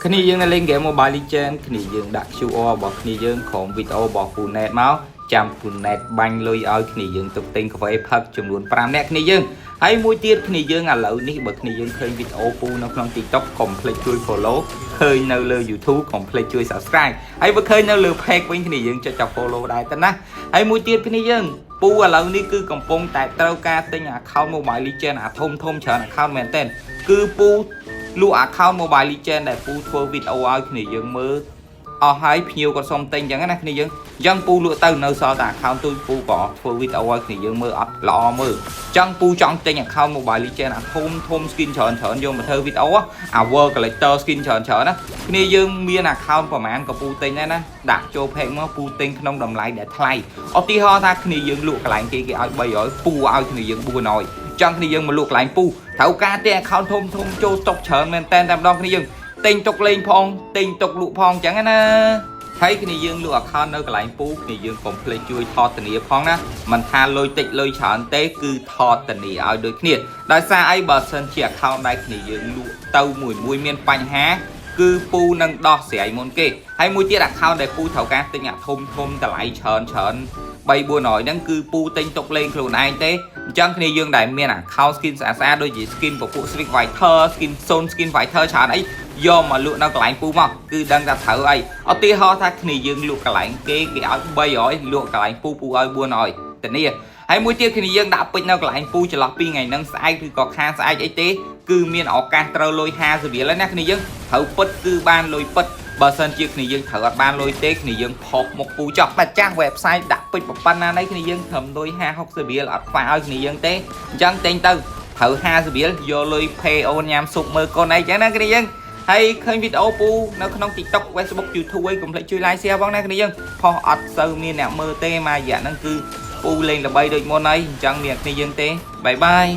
គ្នាយើងនៅលេង game Mobile Legends គ្នាយើងដាក់ QR របស់គ្នាយើងក្រុមវីដេអូរបស់ពូណេតមកចាំពូណេតបាញ់លុយឲ្យគ្នាយើងទុកទិញកាហ្វេផឹកចំនួន5នាក់គ្នាយើងហើយមួយទៀតគ្នាយើងឥឡូវនេះបើគ្នាយើងឃើញវីដេអូពូនៅក្នុង TikTok កុំភ្លេចជួយ follow ឃើញនៅលើ YouTube កុំភ្លេចជួយ subscribe ហើយបើឃើញនៅលើ page វិញគ្នាយើងចុច follow ដែរទៅណាហើយមួយទៀតគ្នាយើងពូឥឡូវនេះគឺកំពុងតែត្រូវការទិញ account Mobile Legends អាធំច្រើន account មែនទែនគឺពូលក់ account Mobile Legends ដែលពូធ្វើវីដេអូឲ្យគ្នាយើងមើលអស់ហើយភ្ញៀវក៏សុំទិញអញ្ចឹងណាគ្នាយើងអញ្ចឹងពូលក់ទៅនៅសល់តែ account ទូចពូក៏ធ្វើវីដេអូឲ្យគ្នាយើងមើលអត់ល្អមើលអញ្ចឹងពូចង់ទិញ account Mobile Legends អាធំ skin ច្រើនយកមកធ្វើវីដេអូអា World Collector skin ច្រើនណាគ្នាយើងមាន account ប្រហែលក៏ពូទិញដែរណាដាក់ចូល page មកពូទិញក្នុងតម្លៃដែលថ្លៃឧទាហរណ៍ថាគ្នាយើងលក់កន្លែងគេឲ្យ300ពូឲ្យគ្នាយើង400ចង់គ្នាយើងមកលក់កន្លែងពូត្រូវការតែ account ធំចូលស្តុកច្រើនមែនតែម្ដងគ្នាយើងទិញទុកលេងផងទិញទុកលក់ផងអញ្ចឹងណាហើយគ្នាយើងលក់ account នៅកន្លែងពូគ្នាយើងកុំភ្លេចជួយថតធានាផងណាមិនថាលុយតិចលុយច្រើនទេគឺថតធានាឲ្យដូចគ្នាដោយសារអីបើសិនជា account ដែលគ្នាយើងលក់ទៅមួយមានបញ្ហាគឺពូនឹងដោះស្រាយមុនគេហើយមួយទៀត account ដែលពូត្រូវការទិញអាធំតម្លៃច្រើន3-400ហ្នឹងគឺពូទិញទុកលេងខ្លួនឯងទេអញ្ចឹងគ្នាយើងដែលមាន account skin ស្អាតដូចជា skin ពពួក Street Fighter skin Zone skin Fighter ច្រើនអីយកមកលក់នៅកន្លែងពូមកគឺដឹងថាត្រូវអីឧទាហរណ៍ថាគ្នាយើងលក់កន្លែងគេឲ្យ300លក់កន្លែងពូឲ្យ400តានីហើយមួយទៀតគ្នាយើងដាក់ពេជ្រនៅកន្លែងពូចន្លោះពីថ្ងៃហ្នឹងស្អែកឬក៏ខាងស្អែកអីទេគឺមានឱកាសត្រូវលុយ50រៀលហើយណាគ្នាយើងត្រូវពិតគឺបានលុយពិតបើសិនជាគ្នាយើងត្រូវអត់បានលុយទេគ្នាយើងផុសមុខពូចោះតែចាស់ website ដាក់ពេជ្រប៉ុណ្ណាណៃគ្នាយើងត្រឹមលុយ50-60រៀលអត់ខ្វះឲ្យគ្នាយើងទេអញ្ចឹងទិញទៅត្រូវ50រៀលយកលុយ pay អូនញ៉ាំស៊ុបមើលកូនអីចឹងណាគ្នាយើងហើយឃើញវីដេអូពូនៅក្នុង TikTok Facebook YouTube អីកុំភ្លេចជួយ like share ផងណាគ្នាយើងផុសអត់សូវមានអ្នកមើលទេមួយរយៈហ្នឹងគឺពូលេងល្បីដូចមុនហើយអញ្ចឹងមានគ្នាយើងទេបាយបាយ